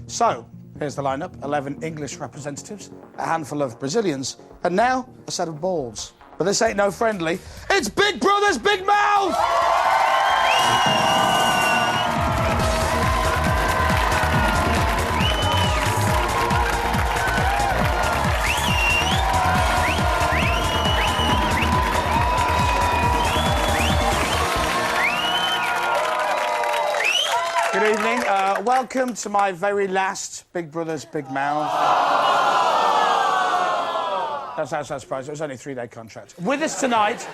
So, here's the lineup. 11 English representatives, a handful of Brazilians, and now a set of balls. But this ain't no friendly. It's Big Brother's Big Mouth! Good evening. Welcome to my very last Big Brother's Big Mouth. That's outside surprise. It was only a 3-day contract. With us tonight,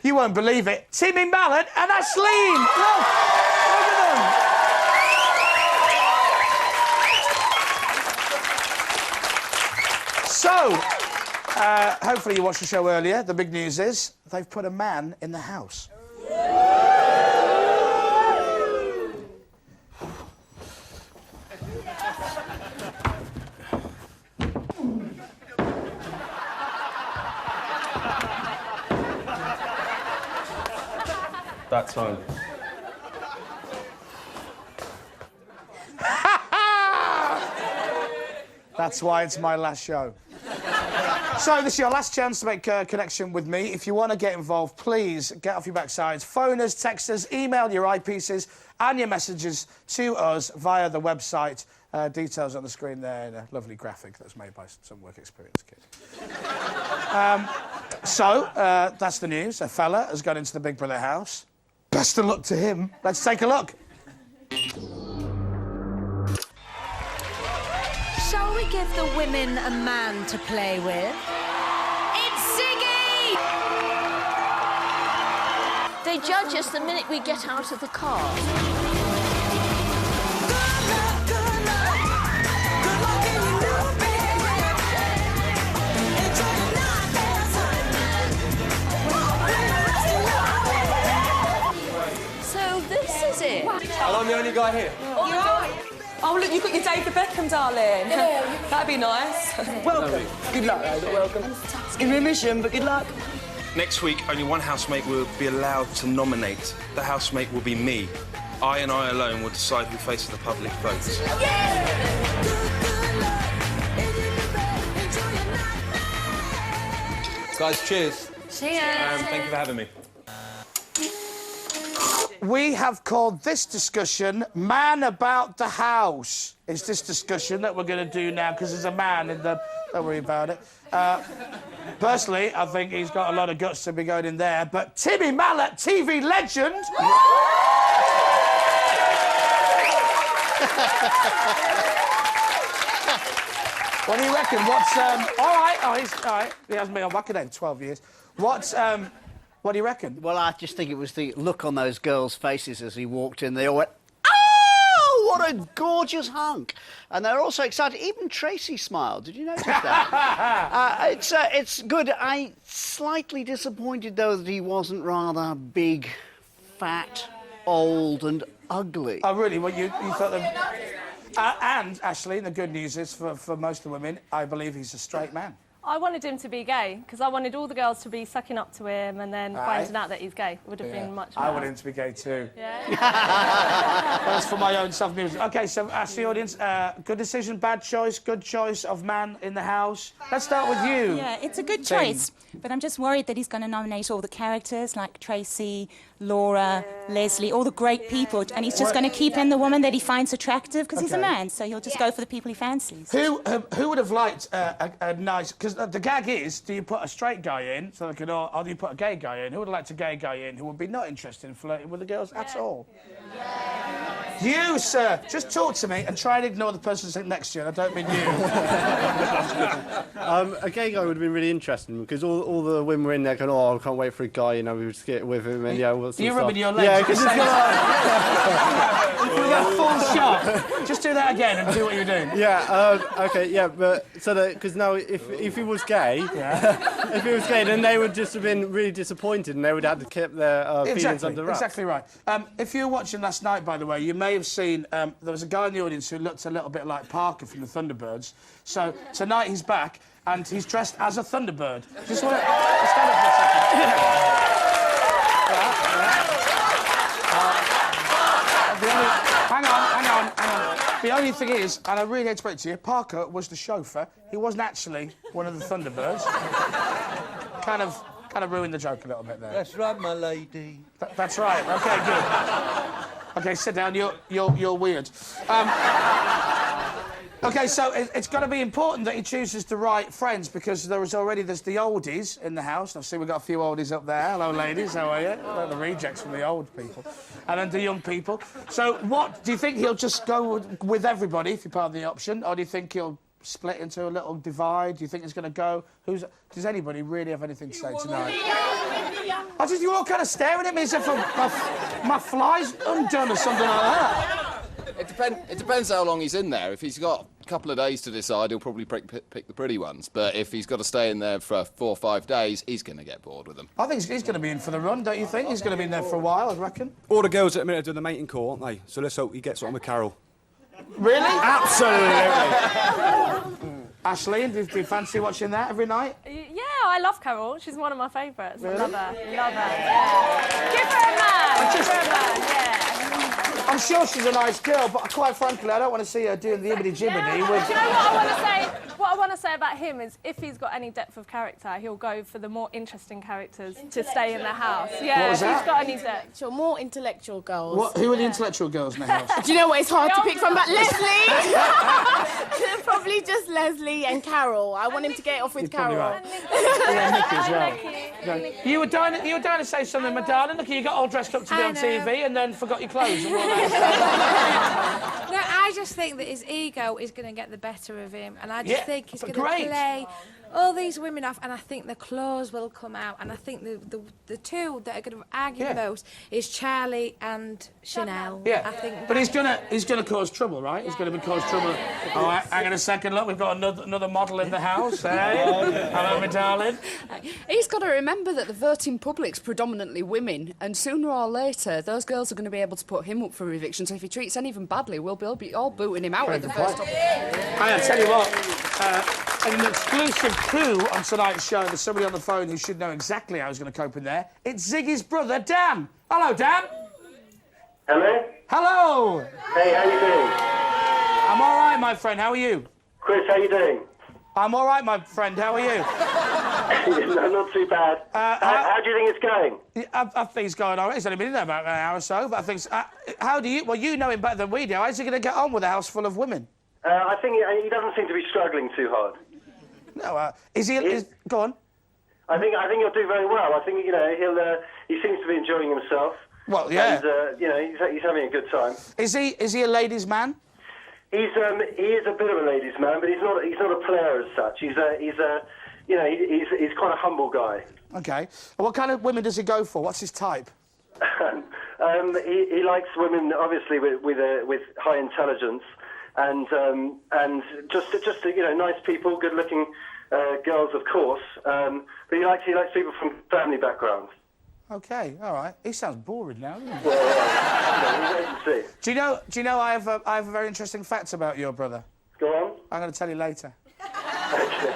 you won't believe it, Timmy Mallet and Ashleen. Look at them. So, hopefully you watched the show earlier. The big news is they've put a man in the house. That's fine. That's why it's my last show. So this is your last chance to make a connection with me. If you want to get involved, please get off your backsides. Phone us, text us, email your eyepieces and your messages to us via the website. Details on the screen there in a lovely graphic that's made by some work experience kid. So that's the news. A fella has got into the Big Brother house. Best of luck to him. Let's take a look. Shall we give the women a man to play with? It's Ziggy! They judge us the minute we get out of the car. So this is it. Well, I'm the only guy here. Oh, look, you've got your David Beckham, darling. Yeah. That'd be nice. Welcome. Good luck, though. Welcome. It's going to be a mission, but good luck. Next week, only one housemate will be allowed to nominate. The housemate will be me. I and I alone will decide who faces the public votes. Guys, cheers. Cheers. Thank you for having me. We have called this discussion Man About the House. It's this discussion that we're going to do now because there's a man in the... Don't worry about it. Personally, I think he's got a lot of guts to be going in there, but Timmy Mallet, TV legend... What do you reckon? What's... All right. Oh, he's... All right. He hasn't been on Wackadoo in 12 years. What's... What do you reckon? Well, I just think it was the look on those girls' faces as he walked in. They all went, "Oh, what a gorgeous hunk!" And they're all so excited. Even Tracy smiled. Did you notice that? It's good. I'm slightly disappointed, though, that he wasn't rather big, fat, old and ugly. Oh, really? Well, you thought that... and, Ashleen, the good news is, for most of the women, I believe he's a straight man. I wanted him to be gay, because I wanted all the girls to be sucking up to him and then finding out that he's gay. It would have been much better. I want him to be gay too. Yeah? That's for my own self-music. OK, so ask the audience, good decision, bad choice, good choice of man in the house. Let's start with you. Yeah, it's a good choice, but I'm just worried that he's going to nominate all the characters like Tracy, Laura, Leslie, all the great people, and he's just going to keep in the woman that he finds attractive because he's a man, so he'll just go for the people he fancies. Who would have liked a nice... Because the gag is, do you put a straight guy in, so they can all, or do you put a gay guy in? Who would have liked a gay guy in who would be not interested in flirting with the girls at all? You, sir, just talk to me and try and ignore the person sitting next to you, and I don't mean you. A gay guy would have been really interesting because all the women were in there going, "Oh, I can't wait for a guy," you know, we would just get with him and You're rubbing your legs. Yeah, because it's a full shot. Just do that again and do what you're doing. Yeah. Okay. Yeah. But because now if he was gay, if he was gay, then they would just have been really disappointed and they would have to keep their feelings under wraps. Exactly right. If you were watching last night, by the way, you may have seen there was a guy in the audience who looked a little bit like Parker from the Thunderbirds. So tonight he's back and he's dressed as a Thunderbird. Just want to stand up for a second. Hang on. The only thing is, and I really hate to break it to you, Parker was the chauffeur. He wasn't actually one of the Thunderbirds. kind of ruined the joke a little bit there. That's right, my lady. That's right. OK, good. OK, sit down. You're weird. OK, so it's got to be important that he chooses the right friends because there's the oldies in the house. I see we've got a few oldies up there. Hello, ladies. How are you? The rejects from the old people. And then the young people. So what... Do you think he'll just go with everybody, if you're part of the option, or do you think he'll split into a little divide? Do you think he's going to go... Does anybody really have anything to say tonight? You're all kind of staring at me as if my fly's undone or something like that. It depends how long he's in there. If he's got a couple of days to decide, he'll probably pick the pretty ones. But if he's got to stay in there for 4 or 5 days, he's going to get bored with them. I think he's going to be in for the run, don't you think? He's going to be in there for a while, I reckon. All the girls at the minute are doing the mating call, aren't they? So let's hope he gets on with Carol. Really? Absolutely. Ashley, do you fancy watching that every night? Yeah, I love Carol. She's one of my favourites. Really? I love her. Yeah. Give her a man. Give her a man, yeah. I'm sure she's a nice girl, but quite frankly, I don't want to see her doing the ibbity-jibbity with... Do you know what I want to say? What I want to say about him is if he's got any depth of character, he'll go for the more interesting characters to stay in the house. Yeah, what was if he's got any depth. So more intellectual girls. Who are the intellectual girls in the house? Do you know what? It's hard to pick from, but Leslie! Probably just Leslie and Carol. I want him to get off with Carol. Right. Yeah, Nicky as well. Nicky. You were dying to say something, my darling. Look, you got all dressed up to be on TV and then forgot your clothes. And all that. No, I just think that his ego is going to get the better of him, and I just think he's going to play all these women off, and I think the claws will come out, and I think the two that are going to argue the most is Charlie and Chanel. Yeah, I think but he's gonna cause trouble, right? He's gonna cause trouble. Oh, hang on a second. Look, we've got another model in the house. Hey, hello, my darling. He's got to remember that the voting public's predominantly women, and sooner or later, those girls are going to be able to put him up for eviction. So if he treats any of them badly, we'll be all booting him out at the first opportunity. I tell you what. An exclusive clue on tonight's show. There's somebody on the phone who should know exactly how he's going to cope in there. It's Ziggy's brother, Dan. Hello, Dan. Hello? Hello. Hey, how you doing? I'm all right, my friend. How are you? Chris, how you doing? I'm all right, my friend. How are you? No, not too bad. How do you think it's going? I think it's going all right. He's only been in there about an hour or so, but I think... how do you... Well, you know him better than we do. How's he going to get on with a house full of women? I think he doesn't seem to be struggling too hard. No, is he... go on. I think he'll do very well. I think, he seems to be enjoying himself. Well, yeah. And, he's having a good time. Is he a ladies' man? He is a bit of a ladies' man, but he's not a player as such. He's quite a humble guy. Okay. What kind of women does he go for? What's his type? He likes women, obviously, with high intelligence. And just nice people, good-looking girls, of course. But he likes people from family backgrounds. Okay, all right. He sounds boring now, doesn't he? Well, see. Do you know? I have a very interesting fact about your brother. Go on. I'm going to tell you later. Okay.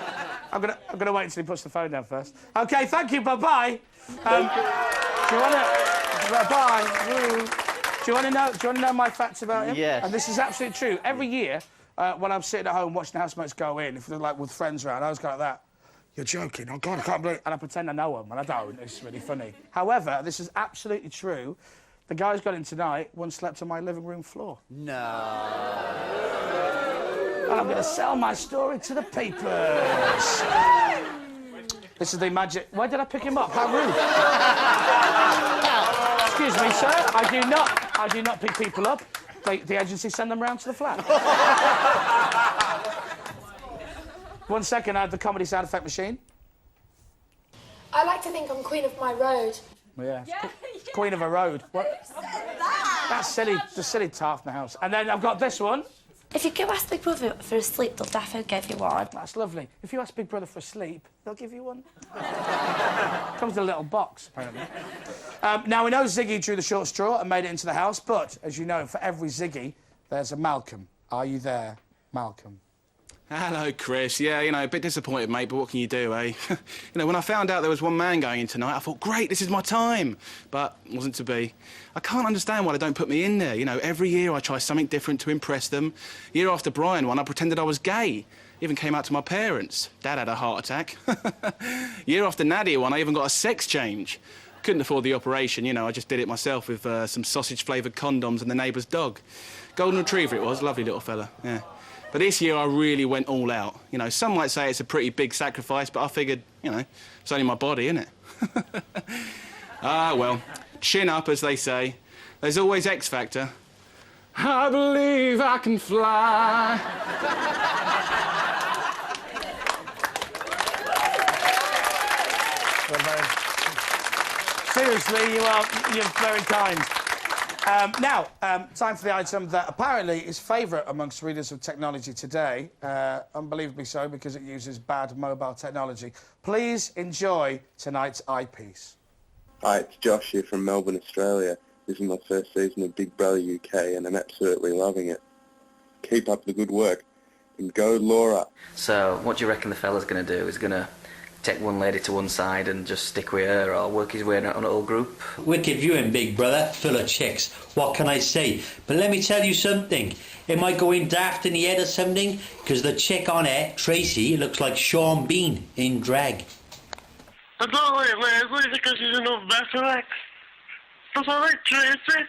I'm gonna wait until he puts the phone down first. Okay, thank you. Bye bye. Do you want to? Bye bye. Do you want to know my facts about him? Yes. And this is absolutely true. Every year, when I'm sitting at home watching the housemates go in, if they're like with friends around, I always go like that. You're joking. Oh, God, I can't believe it. And I pretend I know them, and I don't. It's really funny. However, this is absolutely true. The guy who's got in tonight once slept on my living room floor. No. And I'm going to sell my story to the papers. This is the magic... Why did I pick him up? How rude. Excuse me, sir. I do not pick people up. The agency send them round to the flat. 1 second, I have the comedy sound effect machine. I like to think I'm queen of my road. Yeah. Queen of a road. What? That's silly. The silly tart in the house. And then I've got this one. If you go ask Big Brother for a sleep, they'll definitely give you one. That's lovely. If you ask Big Brother for a sleep, they'll give you one. Comes in a little box, apparently. Now, we know Ziggy drew the short straw and made it into the house, but, as you know, for every Ziggy, there's a Malcolm. Are you there, Malcolm? Hello, Chris. Yeah, you know, a bit disappointed, mate, but what can you do, eh? You know, when I found out there was one man going in tonight, I thought, great, this is my time. But it wasn't to be. I can't understand why they don't put me in there. You know, every year I try something different to impress them. Year after Brian won, I pretended I was gay. Even came out to my parents. Dad had a heart attack. Year after Nadia won, I even got a sex change. Couldn't afford the operation, you know, I just did it myself with some sausage-flavoured condoms and the neighbour's dog. Golden retriever it was, lovely little fella, yeah. But this year I really went all out. You know, some might say it's a pretty big sacrifice, but I figured, you know, it's only my body, innit? Ah, well, chin up, as they say. There's always X Factor. I believe I can fly. Seriously, you're very kind. Now, time for the item that apparently is favourite amongst readers of technology today. Unbelievably so, because it uses bad mobile technology. Please enjoy tonight's eyepiece. Hi, it's Josh here from Melbourne, Australia. This is my first season of Big Brother UK and I'm absolutely loving it. Keep up the good work. And go, Laura. So, what do you reckon the fella's going to do? Is going to take one lady to one side and just stick with her, or work his way on a little group? Wicked viewing, Big Brother, full of chicks. What can I say? But let me tell you something. It might go in daft in the head or something, because the chick on it, Tracy, looks like Sean Bean in drag. I don't like Leslie because she's enough better ex. But I like Tracy.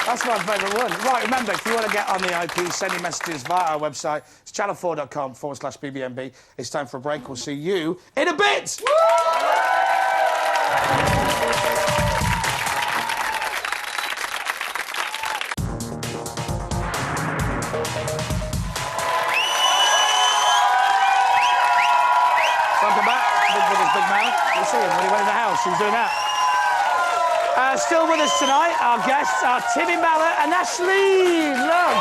That's my favourite one. Right, remember, if you want to get on the IP, send your messages via our website. It's channel4.com/BBMB. It's time for a break. We'll see you in a bit! Welcome back. Big Brother's Big Man. We'll see him when he went in the house. He was doing that. Still with us tonight, our guests are Timmy Mallet and Ashleen. Look.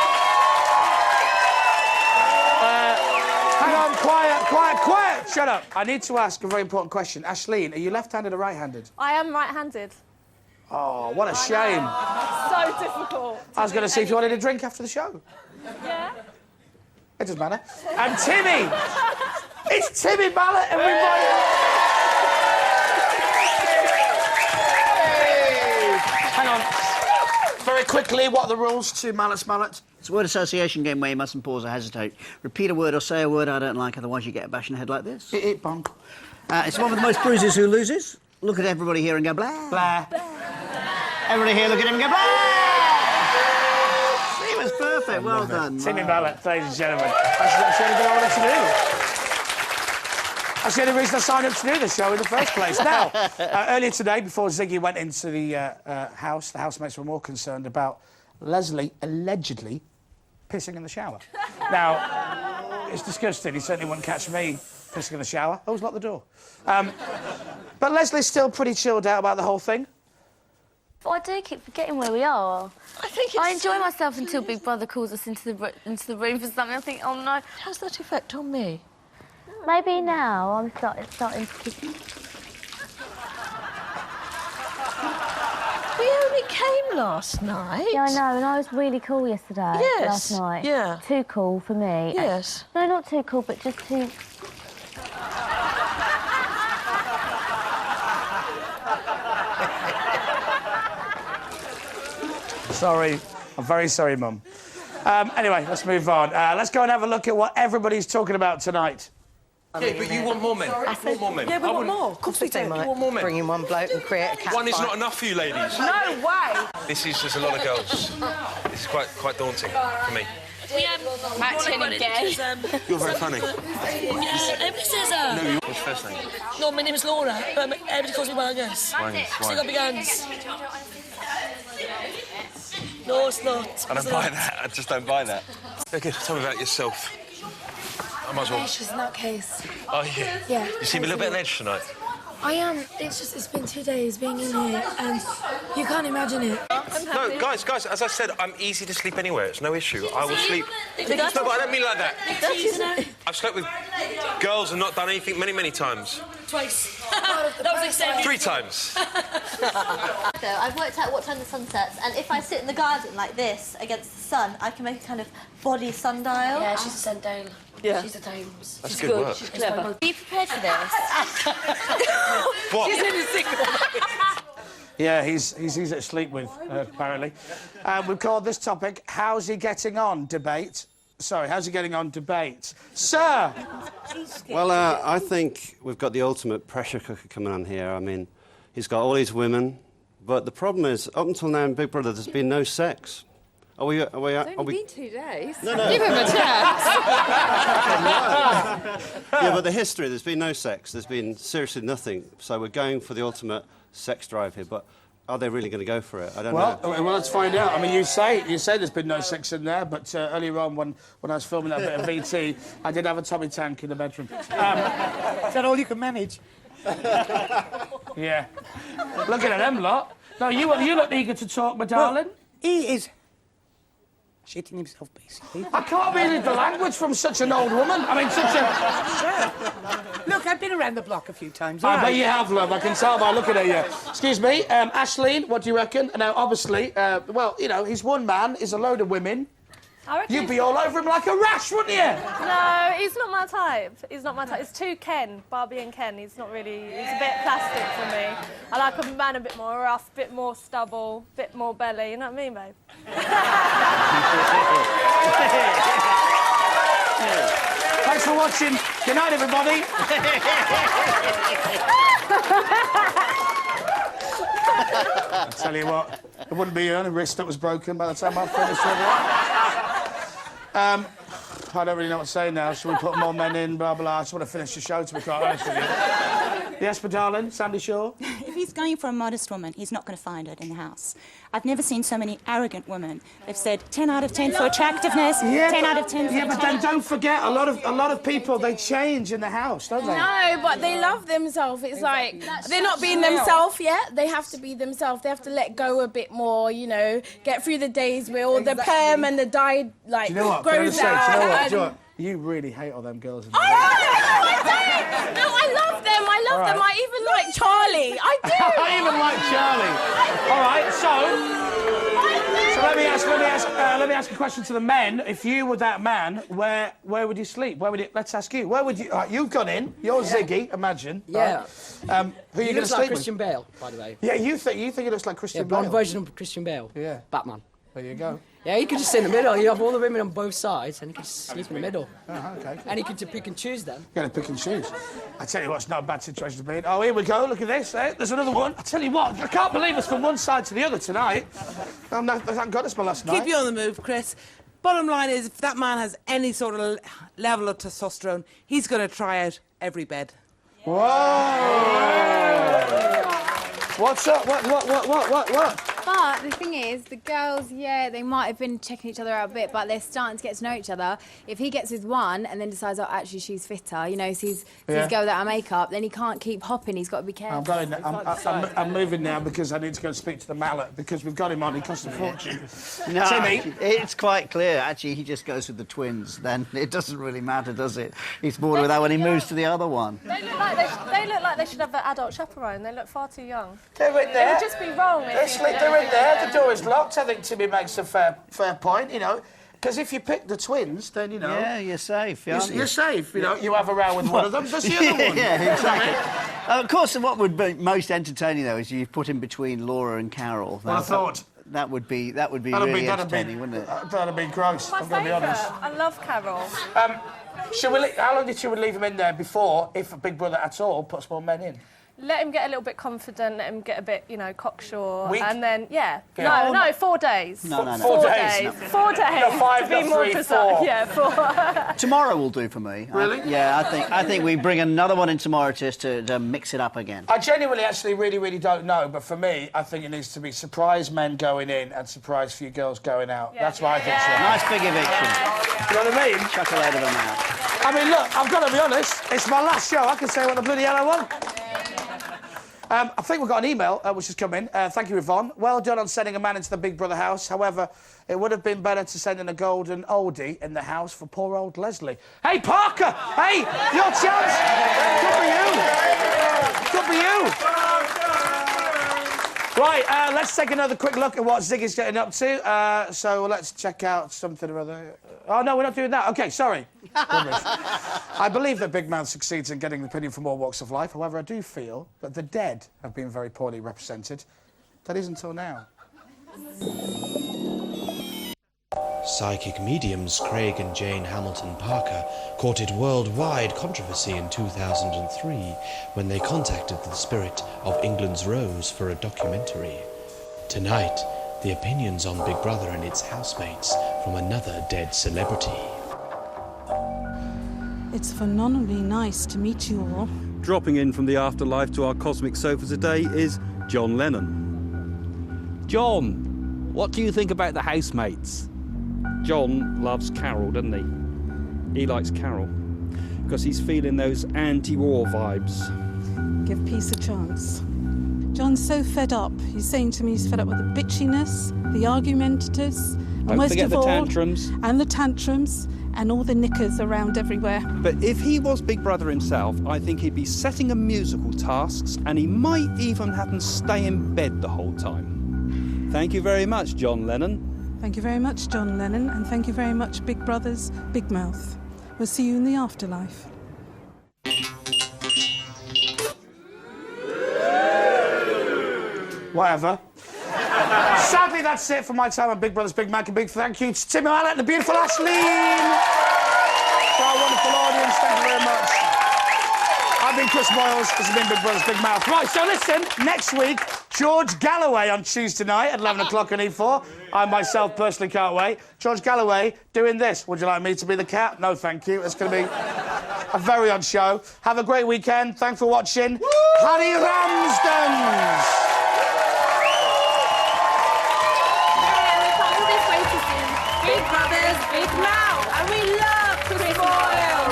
Hang on, quiet. Shut up. I need to ask a very important question. Ashleen, are you left-handed or right-handed? I am right-handed. Oh, what a shame. So difficult. I was going to see if you wanted a drink after the show. Yeah. It doesn't matter. And Timmy! It's Timmy Mallet, and we might... Hang on. Very quickly, what are the rules to Mallet's Mallet? It's a word association game where you mustn't pause or hesitate. Repeat a word or say a word I don't like, otherwise you get a bash in the head like this. It bonk. It's one with the most bruises who loses. Look at everybody here and go blah. Blah. Everybody here, look at him and go blah. He was perfect. Well done. Timmy Mallet, ladies and gentlemen. That's the only thing I wanted to do. That's the only reason I signed up to do the show in the first place. Now, earlier today, before Ziggy went into the house, the housemates were more concerned about Leslie allegedly pissing in the shower. Now, it's disgusting. He certainly wouldn't catch me pissing in the shower. Always lock the door. But Leslie's still pretty chilled out about the whole thing. I do keep forgetting where we are. I enjoy myself until Big Brother calls us into the room for something. I think, oh no. How's that effect on me? Maybe now I'm starting to keep... We only came last night. Yeah, I know, and I was really cool yesterday. Yes. Last night. Yeah. Too cool for me. Yes. No, not too cool, but just too... Sorry. I'm very sorry, Mum. Anyway, let's move on. Let's go and have a look at what everybody's talking about tonight. Yeah, but you want more men. Want more men. Yeah, we want more. Of course we do. You want more men. Bring in one bloke and create a cat One is fight. not enough for you, ladies. No way. This is just a lot of girls. This is quite daunting for me. Matching again. You're very funny. Everybody says No, what's your first name? No, my name is Laura, but everybody calls me by Angus. Why? Still got big hands. No, it's not. I don't buy that. I just don't buy that. Okay, tell me about yourself. I might as well. She's in that case. Oh, yeah? Yeah. You seem a little bit on edge tonight. I am. It's been 2 days being in here, and you can't imagine it. No, guys, as I said, I'm easy to sleep anywhere. It's no issue. I will sleep. No, but I don't mean like that. I've slept with girls and not done anything many times. Twice. That was exciting. 3 times. I've worked out what time the sun sets, and if I sit in the garden like this against the sun, I can make a kind of body sundial. Yeah, she's a sundial. Yeah. She's the times. That's She's good work. She's clever. Are you prepared for this? What? She's in a single. Yeah, he's easy to sleep with, apparently. We've called this topic, How's He Getting On? Debate. Sorry, how's he getting on? Debate. Sir! Well, I think we've got the ultimate pressure cooker coming on here. I mean, he's got all these women, but the problem is, up until now in Big Brother, there's been no sex. It's only been 2 days. No. Give him a chance. Yeah, but the history, there's been no sex. There's been seriously nothing. So we're going for the ultimate sex drive here, but are they really going to go for it? I don't know. Well, let's find out. I mean, you say there's been no sex in there, but earlier on when I was filming that bit of VT, I did have a tummy tank in the bedroom. Is that all you can manage? Yeah. Looking at them lot. No, you look eager to talk, my darling. Well, he is shitting himself, basically. I can't believe the language from such an old woman. I mean, such a... Look, I've been around the block a few times. I bet you have, love. I can tell by looking at you. Excuse me, Ashleen, what do you reckon? Now, obviously, well, you know, he's one man, he's a load of women. I reckon You'd be all over him like a rash, wouldn't you? No, he's not my type. He's not my type. It's too Ken, Barbie and Ken. He's not really... He's a bit plastic for me. I like a man a bit more rough, a bit more stubble, a bit more belly. You know what I mean, babe? Thanks for watching. Good night, everybody. I tell you what, it wouldn't be a wrist that was broken by the time I finished with it. I don't really know what to say now. Should we put more men in, blah, blah? I just want to finish the show, to be quite honest with you. Yes, my darling, Sandy Shaw? If he's going for a modest woman, he's not going to find it in the house. I've never seen so many arrogant women. They've said 10 out of 10 for attractiveness, 10 out of 10 for... Yeah, but then don't forget, a lot of people, they change in the house, don't they? No, but they love themselves. It's like, they're not being themselves yet. They have to be themselves. They have to let go a bit more, you know, get through the days where all the perm and the dye, like, Do you know what? grows out. Do you know what? You really hate all them girls. No, I don't. No, I love them. I love them. I even like Charlie. I do. I even like Charlie. All right, so let me ask a question to the men. If you were that man, where would you sleep? Let's ask you. Where would you? You've gone in. You're Ziggy. Imagine. Yeah. Right? Who are you going to sleep like Christian Bale, by the way. Yeah, you think he looks like Christian Bale? One version of Christian Bale. Yeah. Batman. There you go. Yeah, you could just sit in the middle. You have all the women on both sides, and you can just sleep in the middle. Oh, okay. And you can pick and choose them. You're going to pick and choose. I tell you what, it's not a bad situation to be in. Oh, here we go. Look at this. Eh? There's another one. I tell you what, I can't believe it's from one side to the other tonight. Thank God it's my last night. Keep you on the move, Chris. Bottom line is, if that man has any sort of level of testosterone, he's going to try out every bed. Whoa! What's up? What? But the thing is, the girls, yeah, they might have been checking each other out a bit, but they're starting to get to know each other. If he gets with one and then decides, oh, actually, she's fitter, you know, sees girl without makeup, then he can't keep hopping. He's got to be careful. I'm moving now because I need to go and speak to the mallet because we've got him on. He costs a fortune. No, Timmy? It's quite clear. Actually, he just goes with the twins. Then it doesn't really matter, does it? He's bored with that when he moves to the other one. They look like they should have an adult chaperone. They look far too young. They're in there. It would just be wrong if They're in there. The door is locked. I think Timmy makes a fair point, you know. Because if you pick the twins, then, you know... Yeah, you're safe, aren't you? You're safe, you know. You have a row with one of them, does the other one? Yeah, exactly. Of course, what would be most entertaining, though, is you put him between Laura and Carol. Well, I thought... That would be really entertaining, wouldn't it? That'd be gross, My I'm going to be honest. I love Carol. How long should we leave him in there before, if Big Brother at all, puts more men in? Let him get a little bit confident, let him get a bit, you know, cocksure. Week? And then, Yeah. No, 4 days. No. 4 days. 4 days. No, 5, to be not more 3, precise. 4. Yeah, 4. Tomorrow will do for me. Really? I think we bring another one in tomorrow just to mix it up again. I genuinely actually really don't know, but for me, I think it needs to be surprise men going in and surprise few girls going out. That's why I think so. Nice big eviction. You know what I mean? Chuck a load of them out. I mean, look, I've got to be honest, it's my last show. I can say what the bloody hell I want. I think we've got an email which has come in. Thank you, Yvonne. Well done on sending a man into the Big Brother house. However, it would have been better to send in a golden oldie in the house for poor old Leslie. Hey, Parker! Hey, your chance! Could be you! Right, let's take another quick look at what Ziggy's getting up to. So let's check out something or other. Oh, no, we're not doing that. OK, sorry. I believe that Big Mouth succeeds in getting opinion from all walks of life. However, I do feel that the dead have been very poorly represented. That is until now. Psychic mediums Craig and Jane Hamilton Parker courted worldwide controversy in 2003 when they contacted the spirit of England's Rose for a documentary. Tonight, the opinions on Big Brother and its housemates from another dead celebrity. It's phenomenally nice to meet you all. Dropping in from the afterlife to our cosmic sofa today is John Lennon. John, what do you think about the housemates? John loves Carol, doesn't he? He likes Carol because he's feeling those anti-war vibes. Give peace a chance. John's so fed up. He's saying to me he's fed up with the bitchiness, the argumentativeness, and most forget of the all, tantrums. And the tantrums, and all the knickers around everywhere. But if he was Big Brother himself, I think he'd be setting a musical tasks, and he might even have them stay in bed the whole time. Thank you very much, John Lennon. Thank you very much, John Lennon, and thank you very much, Big Brother's Big Mouth. We'll see you in the afterlife. Whatever. Sadly, that's it for my time on Big Brother's Big Mac. A big thank you to Tim Allen and the beautiful Ashleen. For our wonderful audience, thank you very much. I've been Chris Moyles. This has been Big Brother's Big Mouth. Right, so listen, next week, George Galloway on Tuesday night at 11 o'clock on E4. I myself personally can't wait. George Galloway doing this. Would you like me to be the cat? No, thank you. It's going to be a very odd show. Have a great weekend. Thanks for watching. Harry Ramsden. Big Brother's Big Mouth, and we love Chris Moyle.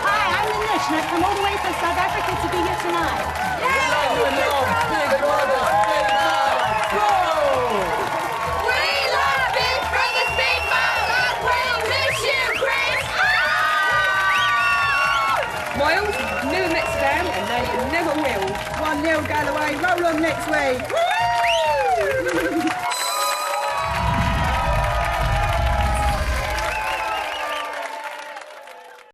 Hi, I'm Lanish, and I've come all the way from South Africa to be here tonight. We love Big Brother's Big Mouth. We love Big Brother's Big Mouth, and we'll miss you, Chris. Moyles never met Stan, and they never will. 1-0 Galloway, roll on next week.